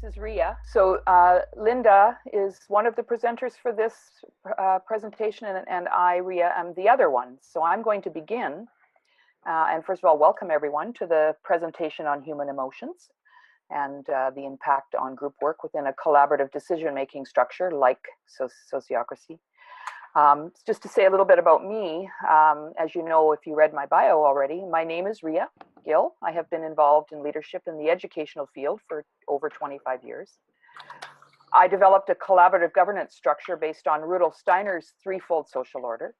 this is Ria. So Linda is one of the presenters for this presentation, and I, Ria, am the other one. So I'm going to begin. And first of all, welcome everyone to the presentation on human emotions and the impact on group work within a collaborative decision-making structure like sociocracy. Just to say a little bit about me, as you know, if you read my bio already, my name is Ria Gill. I have been involved in leadership in the educational field for over 25 years. I developed a collaborative governance structure based on Rudolf Steiner's threefold social order,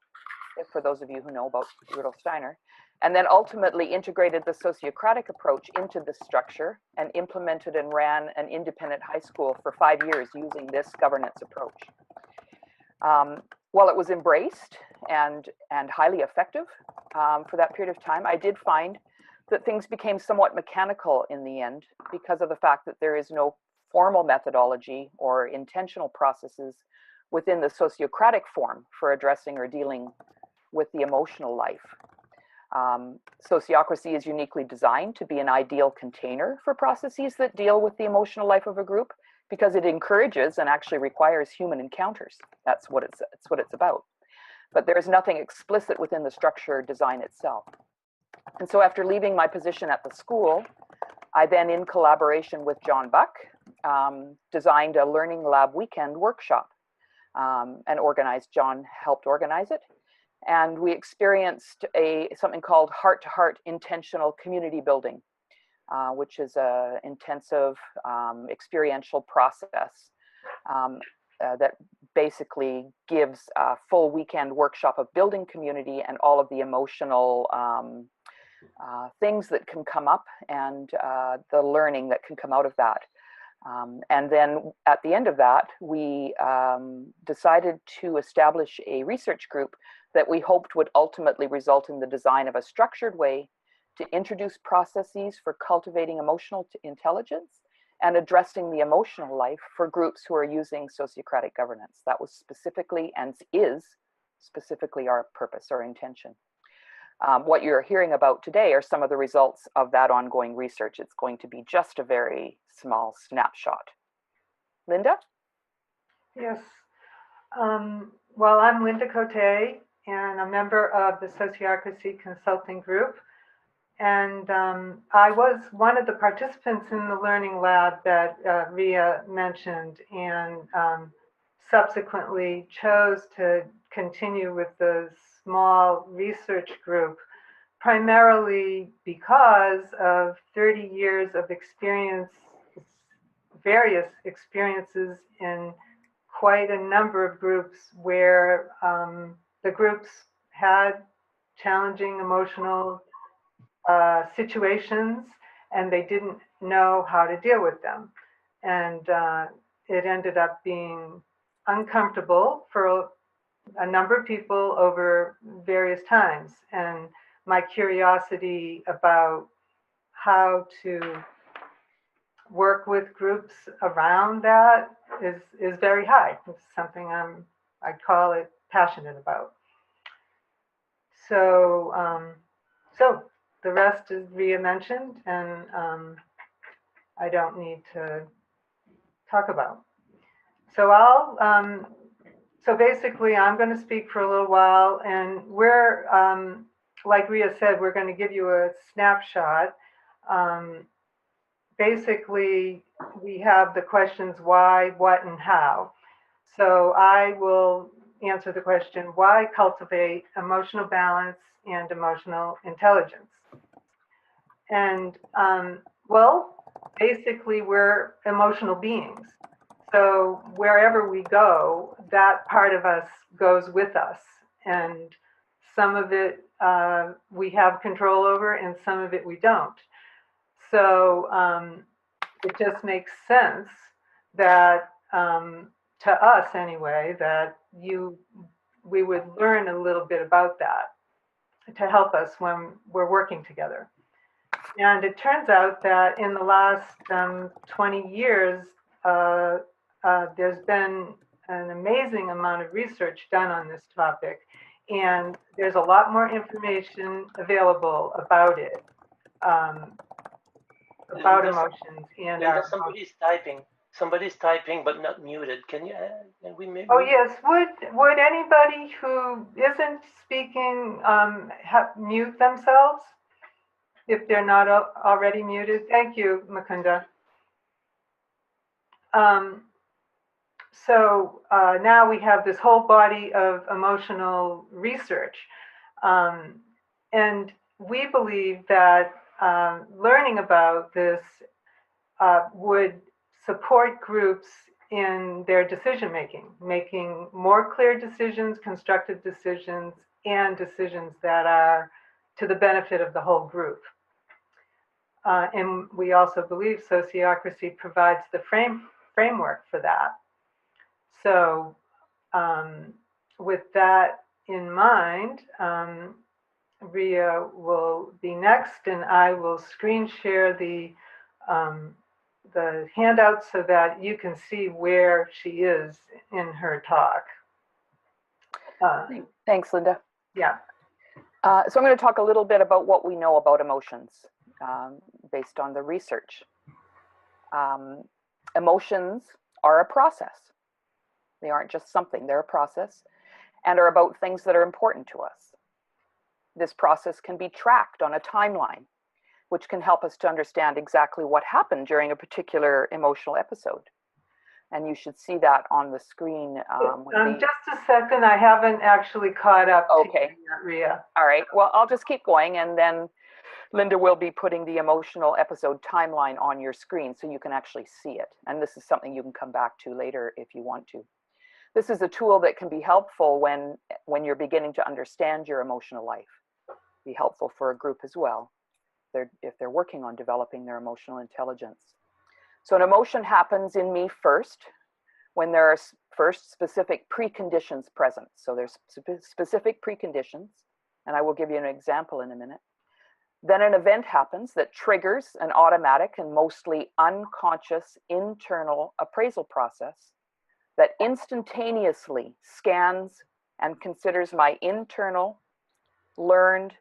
for those of you who know about Rudolf Steiner, and then ultimately integrated the sociocratic approach into this structure and implemented and ran an independent high school for 5 years using this governance approach. While it was embraced and highly effective for that period of time, I did find that things became somewhat mechanical in the end because of the fact that there is no formal methodology or intentional processes within the sociocratic form for addressing or dealing with the emotional life. Sociocracy is uniquely designed to be an ideal container for processes that deal with the emotional life of a group because it encourages and actually requires human encounters. That's what it's about. But there is nothing explicit within the structure design itself. And so after leaving my position at the school, I then, in collaboration with John Buck, designed a Learning Lab weekend workshop and John helped organize it. And we experienced something called heart-to-heart intentional community building, which is an intensive experiential process that basically gives a full weekend workshop of building community and all of the emotional things that can come up and the learning that can come out of that. And then at the end of that, we decided to establish a research group that we hoped would ultimately result in the design of a structured way to introduce processes for cultivating emotional intelligence and addressing the emotional life for groups who are using sociocratic governance. That was specifically and is specifically our purpose or intention. What you're hearing about today are some of the results of that ongoing research. It's going to be just a very small snapshot. Linda? Yes. Well, I'm Linda Cote, and a member of the Sociocracy Consulting Group. And I was one of the participants in the Learning Lab that Ria mentioned, and subsequently chose to continue with the small research group, primarily because of 30 years of experience, various experiences in quite a number of groups where the groups had challenging emotional situations and they didn't know how to deal with them. And it ended up being uncomfortable for a number of people over various times. And my curiosity about how to work with groups around that is very high. It's something I'd call it passionate about. So, so the rest is Ria mentioned, and I don't need to talk about. So so basically I'm going to speak for a little while, and we're, like Ria said, we're going to give you a snapshot. Basically, we have the questions why, what, and how. So I will answer the question, why cultivate emotional balance and emotional intelligence? And well, basically we're emotional beings. So wherever we go, that part of us goes with us. And some of it we have control over and some of it we don't. So it just makes sense that, to us anyway, that we would learn a little bit about that to help us when we're working together. And it turns out that in the last 20 years, there's been an amazing amount of research done on this topic, and there's a lot more information available about it. about Linda, emotions and Linda, our somebody's typing. Somebody's typing, but not muted. Can you? Can we maybe? Oh yes, would anybody who isn't speaking mute themselves if they're not already muted? Thank you, Mukunda. So now we have this whole body of emotional research, and we believe that learning about this would support groups in their decision making, making more clear decisions, constructive decisions, and decisions that are to the benefit of the whole group. And we also believe sociocracy provides the framework for that. So with that in mind, Ria will be next, and I will screen share the handout so that you can see where she is in her talk. Thanks, Linda. Yeah. So I'm going to talk a little bit about what we know about emotions based on the research. Emotions are a process. They aren't just something, they're a process, and are about things that are important to us. This process can be tracked on a timeline, which can help us to understand exactly what happened during a particular emotional episode. And you should see that on the screen. Just a second, I haven't actually caught up to you yet, Ria. All right, well, I'll just keep going, and then Linda will be putting the emotional episode timeline on your screen so you can actually see it. And this is something you can come back to later if you want to. This is a tool that can be helpful when you're beginning to understand your emotional life. Be helpful for a group as well, if they're working on developing their emotional intelligence. So an emotion happens in me first when there are first specific preconditions present. So there's specific preconditions, and I will give you an example in a minute. Then an event happens that triggers an automatic and mostly unconscious internal appraisal process that instantaneously scans and considers my internal learned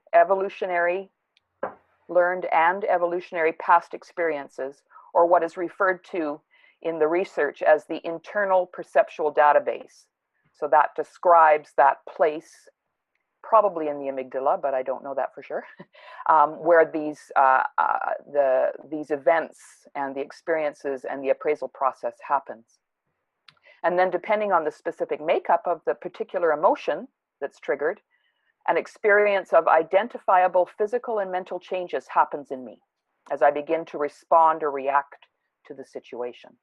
and evolutionary past experiences, or what is referred to in the research as the internal perceptual database. So that describes that place, probably in the amygdala, but I don't know that for sure, where these events and the experiences and the appraisal process happens. And then depending on the specific makeup of the particular emotion that's triggered, an experience of identifiable physical and mental changes happens in me as I begin to respond or react to the situation.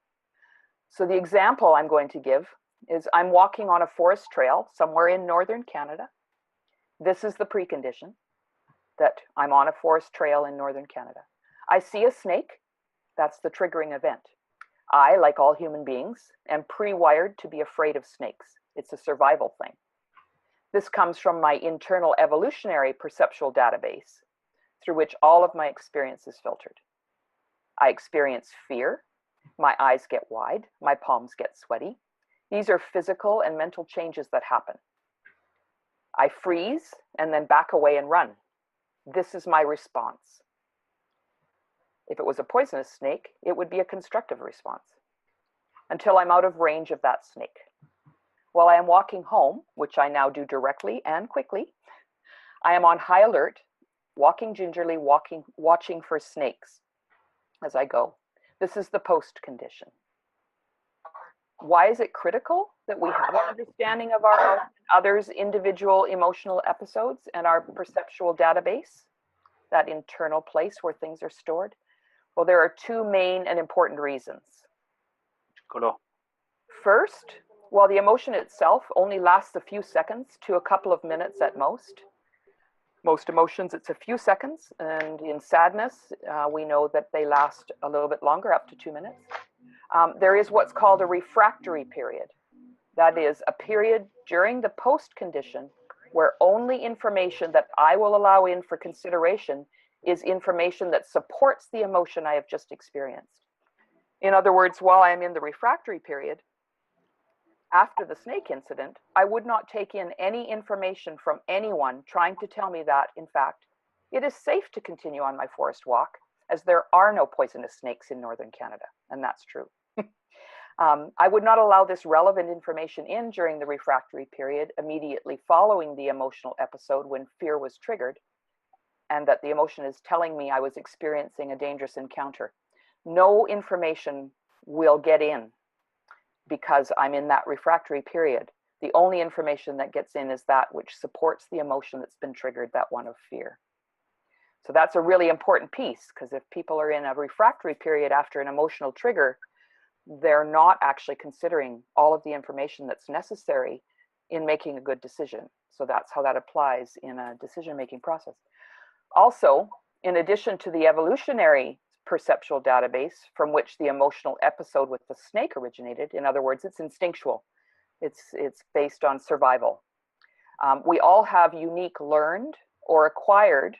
So the example I'm going to give is I'm walking on a forest trail somewhere in northern Canada. This is the precondition that I'm on a forest trail in northern Canada. I see a snake. That's the triggering event. I, like all human beings, am pre-wired to be afraid of snakes. It's a survival thing. This comes from my internal evolutionary perceptual database through which all of my experience is filtered. I experience fear. My eyes get wide. My palms get sweaty. These are physical and mental changes that happen. I freeze and then back away and run. This is my response. If it was a poisonous snake, it would be a constructive response until I'm out of range of that snake. While I am walking home, which I now do directly and quickly, I am on high alert, walking gingerly, watching for snakes as I go. This is the post condition. Why is it critical that we have an understanding of our others' individual emotional episodes and our perceptual database, that internal place where things are stored? Well, there are two main and important reasons. First, while the emotion itself only lasts a few seconds to a couple of minutes at most emotions, it's a few seconds, and in sadness, we know that they last a little bit longer, up to 2 minutes. There is what's called a refractory period. That is a period during the post condition where only information that I will allow in for consideration is information that supports the emotion I have just experienced. In other words, while I am in the refractory period, after the snake incident, I would not take in any information from anyone trying to tell me that, in fact, it is safe to continue on my forest walk as there are no poisonous snakes in northern Canada, and that's true. I would not allow this relevant information in during the refractory period immediately following the emotional episode when fear was triggered, and that the emotion is telling me I was experiencing a dangerous encounter. No information will get in because I'm in that refractory period. The only information that gets in is that which supports the emotion that's been triggered, that one of fear. So that's a really important piece, because if people are in a refractory period after an emotional trigger, they're not actually considering all of the information that's necessary in making a good decision. So that's how that applies in a decision-making process. Also, in addition to the evolutionary perceptual database from which the emotional episode with the snake originated, in other words, it's instinctual. It's based on survival. We all have unique learned or acquired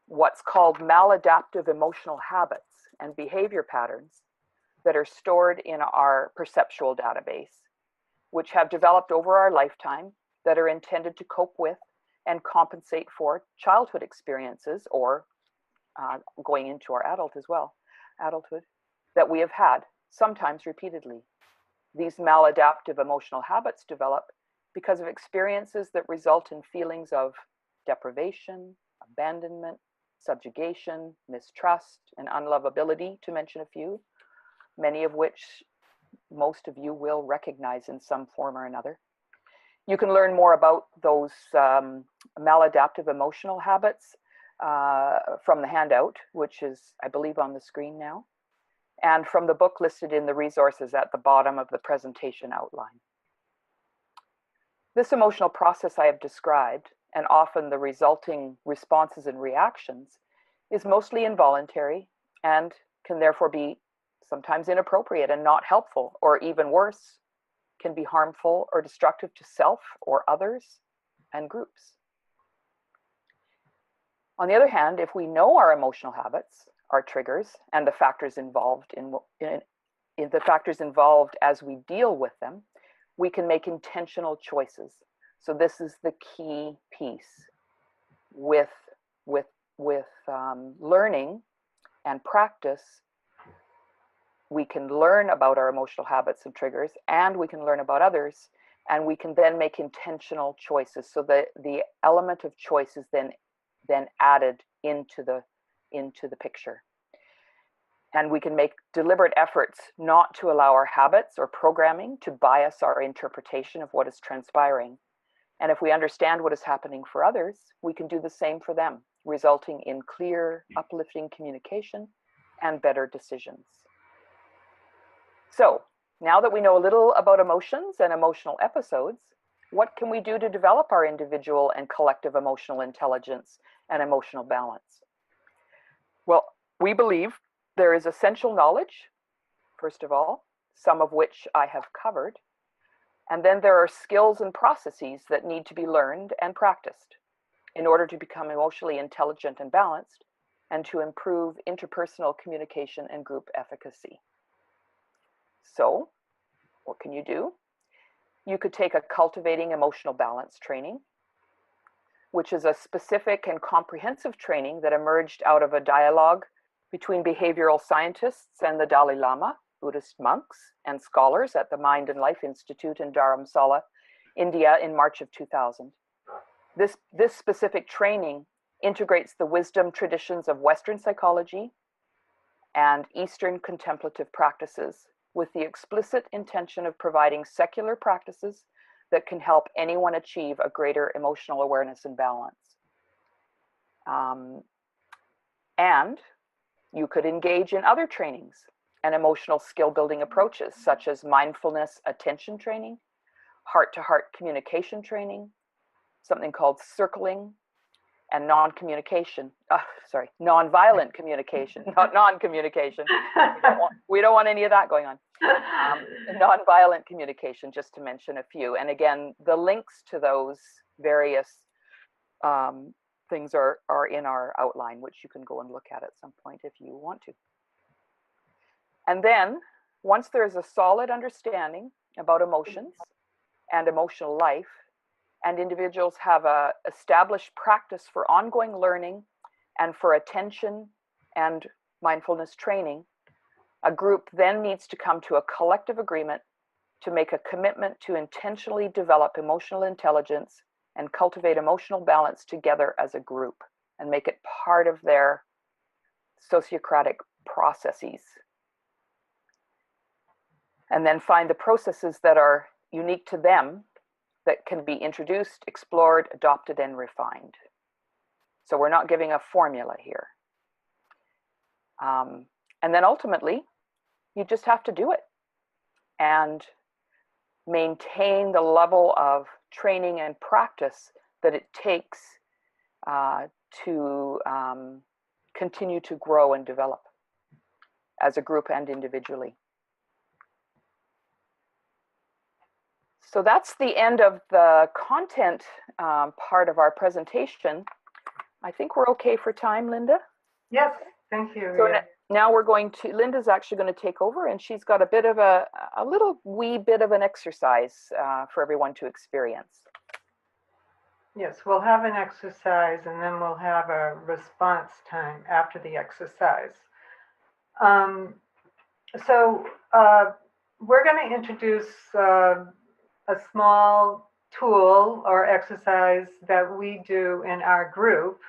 what's called maladaptive emotional habits and behavior patterns that are stored in our perceptual database, which have developed over our lifetime that are intended to cope with and compensate for childhood experiences or going into our adulthood, that we have had, sometimes repeatedly. These maladaptive emotional habits develop because of experiences that result in feelings of deprivation, abandonment, subjugation, mistrust, and unlovability, to mention a few, many of which most of you will recognize in some form or another. You can learn more about those maladaptive emotional habits from the handout, which is, I believe, on the screen now, and from the book listed in the resources at the bottom of the presentation outline. This emotional process I have described, and often the resulting responses and reactions, is mostly involuntary and can therefore be sometimes inappropriate and not helpful, or even worse, can be harmful or destructive to self or others and groups. On the other hand, if we know our emotional habits, our triggers, and the factors involved in the factors involved as we deal with them, we can make intentional choices. So this is the key piece with learning and practice. We can learn about our emotional habits and triggers, and we can learn about others, and we can then make intentional choices. So the element of choice is then added into the picture. And we can make deliberate efforts not to allow our habits or programming to bias our interpretation of what is transpiring. And if we understand what is happening for others, we can do the same for them, resulting in clear, uplifting communication and better decisions. So now that we know a little about emotions and emotional episodes, what can we do to develop our individual and collective emotional intelligence and emotional balance? Well, we believe there is essential knowledge, first of all, some of which I have covered. And then there are skills and processes that need to be learned and practiced in order to become emotionally intelligent and balanced, and to improve interpersonal communication and group efficacy. So, what can you do? You could take a cultivating emotional balance training, which is a specific and comprehensive training that emerged out of a dialogue between behavioral scientists and the Dalai Lama, Buddhist monks, and scholars at the Mind and Life Institute in Dharamsala, India in March of 2000. This specific training integrates the wisdom traditions of Western psychology and Eastern contemplative practices with the explicit intention of providing secular practices that can help anyone achieve a greater emotional awareness and balance. And you could engage in other trainings and emotional skill building approaches, such as mindfulness attention training, heart-to-heart communication training, something called circling, and nonviolent communication, not non-communication. We don't want any of that going on. Nonviolent communication, just to mention a few. And again, the links to those various things are in our outline, which you can go and look at some point if you want to. And then, once there is a solid understanding about emotions and emotional life, and individuals have a established practice for ongoing learning and for attention and mindfulness training, a group then needs to come to a collective agreement to make a commitment to intentionally develop emotional intelligence and cultivate emotional balance together as a group and make it part of their sociocratic processes. And then find the processes that are unique to them that can be introduced, explored, adopted, and refined. So we're not giving a formula here. And then ultimately, you just have to do it and maintain the level of training and practice that it takes to continue to grow and develop as a group and individually. So that's the end of the content part of our presentation. I think we're okay for time, Linda? Yes, thank you. So now we're going to, Linda's actually going to take over, and she's got a bit of a little wee bit of an exercise for everyone to experience. Yes, we'll have an exercise and then we'll have a response time after the exercise. We're going to introduce a small tool or exercise that we do in our group,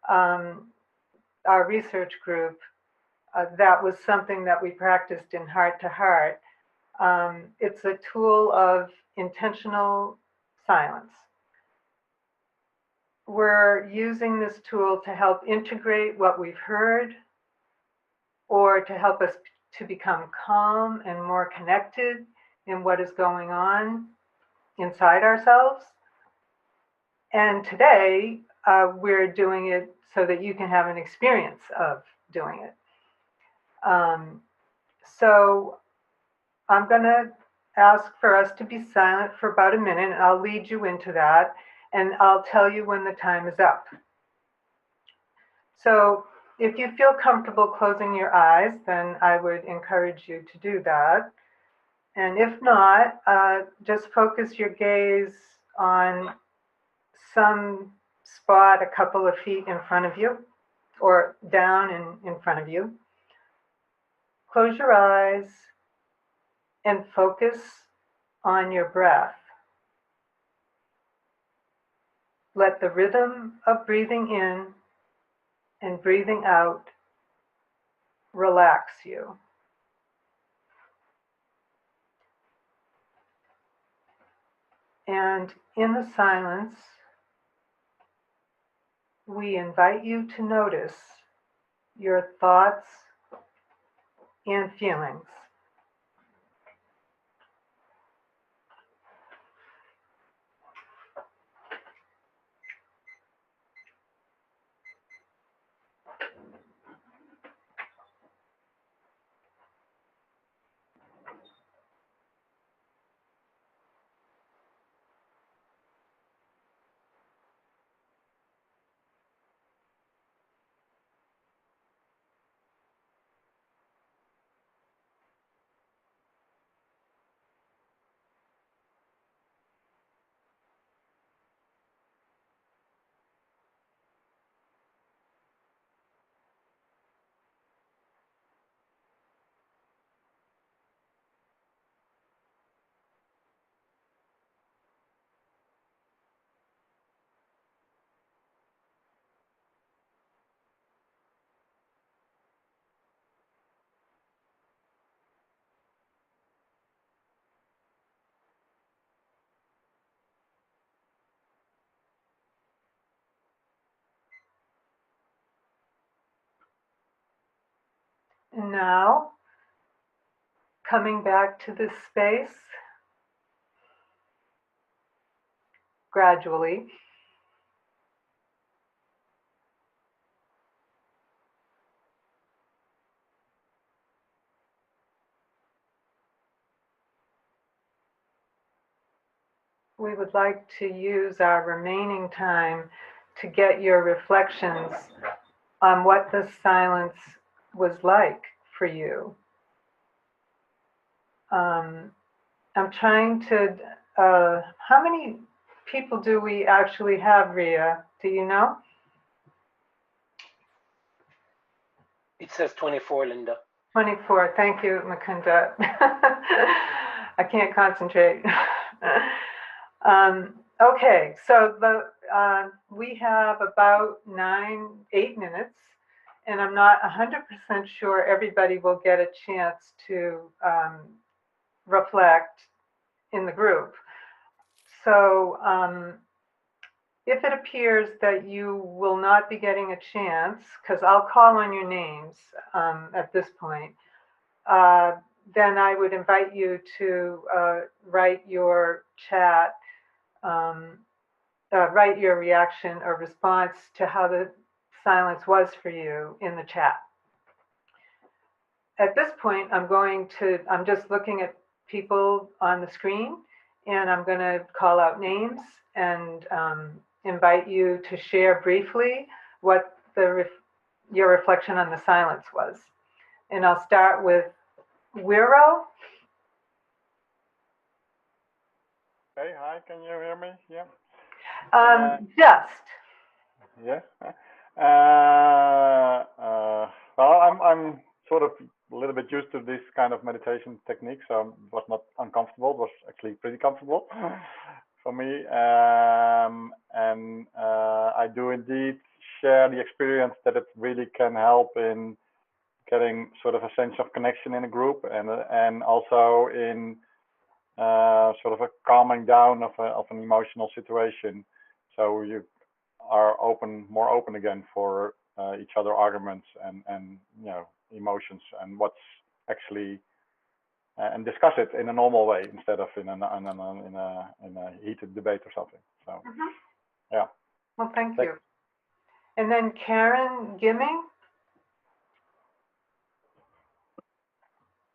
our research group. That was something that we practiced in Heart to Heart. It's a tool of intentional silence. We're using this tool to help integrate what we've heard or to help us to become calm and more connected in what is going on inside ourselves. And today, we're doing it so that you can have an experience of doing it. So I'm going to ask for us to be silent for about a minute, and I'll lead you into that, and I'll tell you when the time is up. So if you feel comfortable closing your eyes, then I would encourage you to do that. And if not, just focus your gaze on some spot a couple of feet in front of you or down in front of you. Close your eyes and focus on your breath. Let the rhythm of breathing in and breathing out relax you. And in the silence, we invite you to notice your thoughts and feelings. And now, coming back to this space gradually. We would like to use our remaining time to get your reflections on what the silence was like for you. I'm trying to, how many people do we actually have, Ria? Do you know? It says 24, Linda. 24. Thank you, Mukunda. I can't concentrate. Okay, so we have about 8 minutes, and I'm not 100% sure everybody will get a chance to reflect in the group. So if it appears that you will not be getting a chance, because I'll call on your names at this point, then I would invite you to write your chat, write your reaction or response to how the silence was for you in the chat. At this point, I'm just looking at people on the screen, and I'm going to call out names and invite you to share briefly what your reflection on the silence was. And I'll start with Wiro. Hey, hi, can you hear me? Yeah. Just. Yeah. Well, I'm sort of a little bit used to this kind of meditation technique, so it was not uncomfortable. It was actually pretty comfortable for me. And I do indeed share the experience that it really can help in getting sort of a sense of connection in a group, and also in sort of a calming down of an emotional situation. So you are more open again for each other arguments and emotions and what's actually and discuss it in a normal way instead of in a heated debate or something. So yeah. Well, thank you. And then Karen Gimming.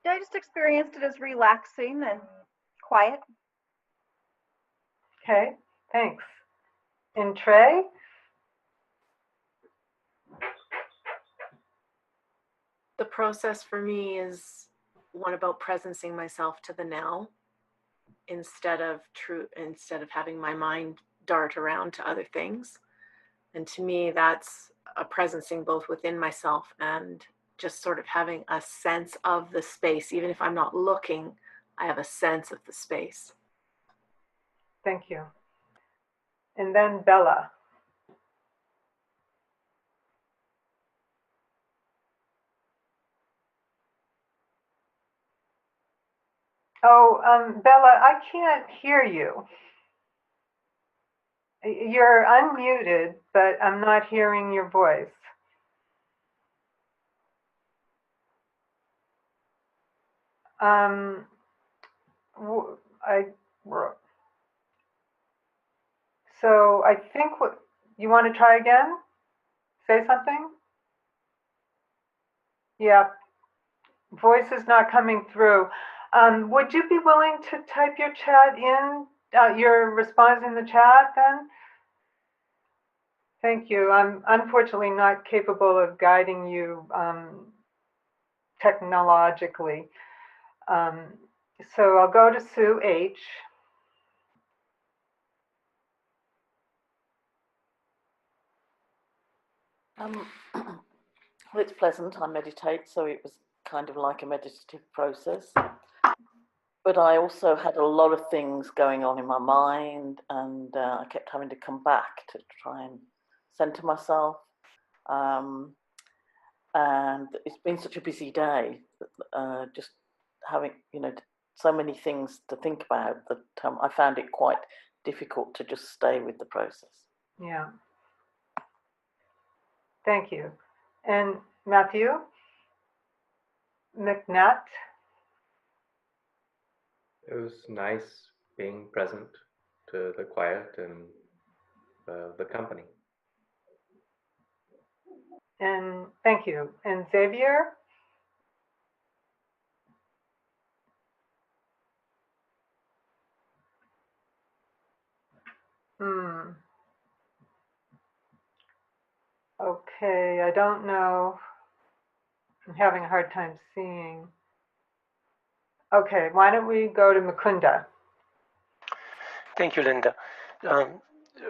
Yeah, I just experienced it as relaxing and quiet. Okay, thanks. And Trey? The process for me is one about presencing myself to the now instead of having my mind dart around to other things. And to me, that's a presencing both within myself and just sort of having a sense of the space. Even if I'm not looking, I have a sense of the space. Thank you. And then Bella. Oh, Bella, I can't hear you. You're unmuted, but I'm not hearing your voice. So I think you want to try again? Say something? Yeah, voice is not coming through. Would you be willing to type your chat in, your response in the chat then? Thank you. I'm unfortunately not capable of guiding you technologically. So I'll go to Sue H. Well, it's pleasant. I meditate, so it was kind of like a meditative process. But I also had a lot of things going on in my mind, and I kept having to come back to try and center myself. And it's been such a busy day, just having, so many things to think about that I found it quite difficult to just stay with the process. Yeah. Thank you. And Matthew McNutt. It was nice being present to the quiet and the company. And thank you. And Xavier? Okay, I don't know. I'm having a hard time seeing. Okay, why don't we go to Mukunda? Thank you, Linda.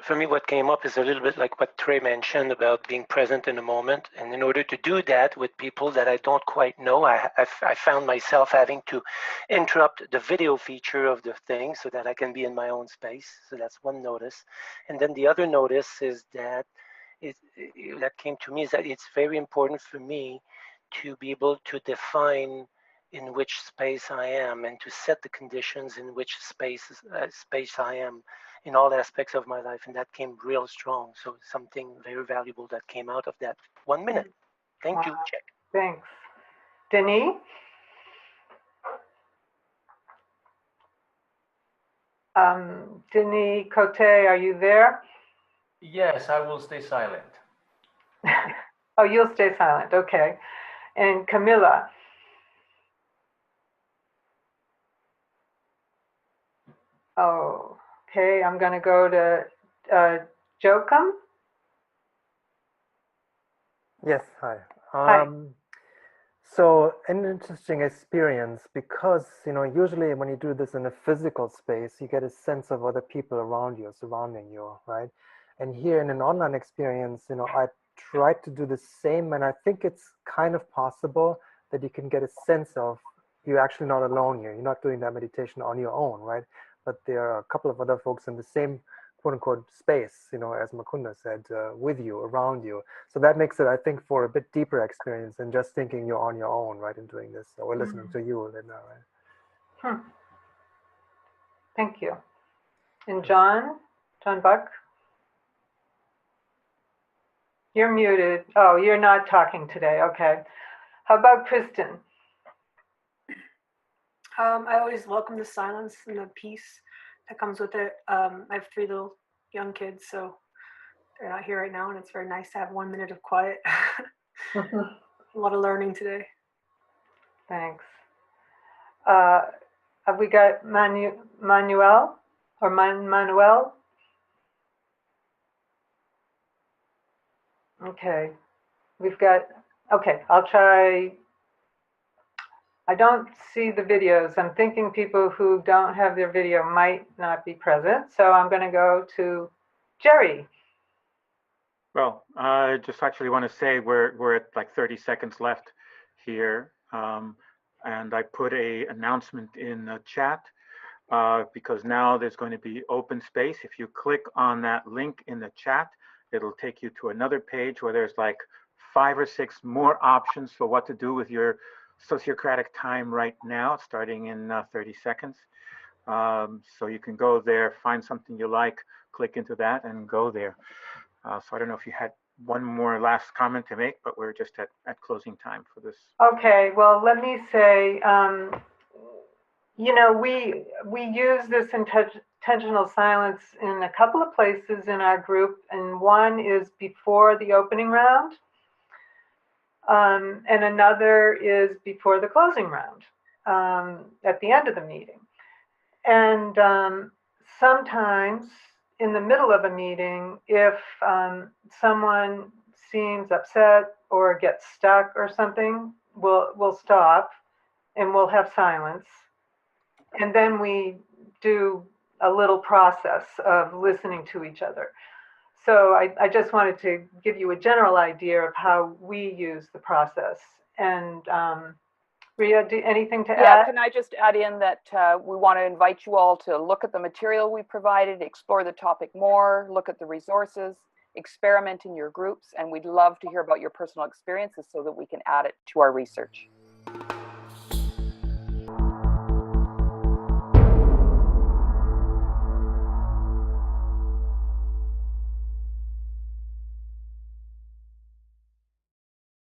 for me, what came up is a little bit like what Trey mentioned about being present in the moment. And in order to do that with people that I don't quite know, I found myself having to interrupt the video feature of the thing so that I can be in my own space. So that's one notice. And then the other notice is that that came to me is that it's very important for me to be able to define in which space I am and to set the conditions in which space I am in all aspects of my life, and that came real strong. So something very valuable that came out of that 1 minute. Thank you. Check. Thanks. Denis? Denis Cote, are you there? Yes, I will stay silent. Oh, you'll stay silent. Okay. And Camilla? Oh, okay. I'm going to go to Joachim. Yes, hi. Hi. So an interesting experience because, usually when you do this in a physical space, you get a sense of other people around you, surrounding you, right? And here in an online experience, I tried to do the same, and I think it's kind of possible that you can get a sense of you're actually not alone here. You're not doing that meditation on your own, right? But there are a couple of other folks in the same quote unquote space, as Mukunda said, with you, around you. So that makes it, I think, for a bit deeper experience than just thinking you're on your own, right, in doing this, or listening to you, Linda, right? Thank you. And John Buck? You're muted. Oh, you're not talking today. Okay. How about Kristen? I always welcome the silence and the peace that comes with it. I have 3 little young kids, so they're not here right now, and it's very nice to have 1 minute of quiet. A lot of learning today. Thanks. Have we got Manuel or Manuel? Okay. We've got, okay, I'll try. I don't see the videos. I'm thinking people who don't have their video might not be present. So I'm going to go to Jerry. Well, I just actually want to say we're at like 30 seconds left here. And I put a announcement in the chat because now there's going to be open space. If you click on that link in the chat, it'll take you to another page where there's like 5 or 6 more options for what to do with your sociocratic time right now, starting in 30 seconds. So you can go there, find something you like, click into that and go there. So I don't know if you had one more last comment to make, but we're just at closing time for this. Okay, well, let me say, we use this intentional silence in a couple of places in our group, and one is before the opening round, and another is before the closing round, at the end of the meeting. And sometimes in the middle of a meeting, if someone seems upset or gets stuck or something, we'll stop and we'll have silence. And then we do a little process of listening to each other. So I just wanted to give you a general idea of how we use the process. And Ria, anything to add? Yeah, can I just add in that we want to invite you all to look at the material we provided, explore the topic more, look at the resources, experiment in your groups, and we'd love to hear about your personal experiences so that we can add it to our research.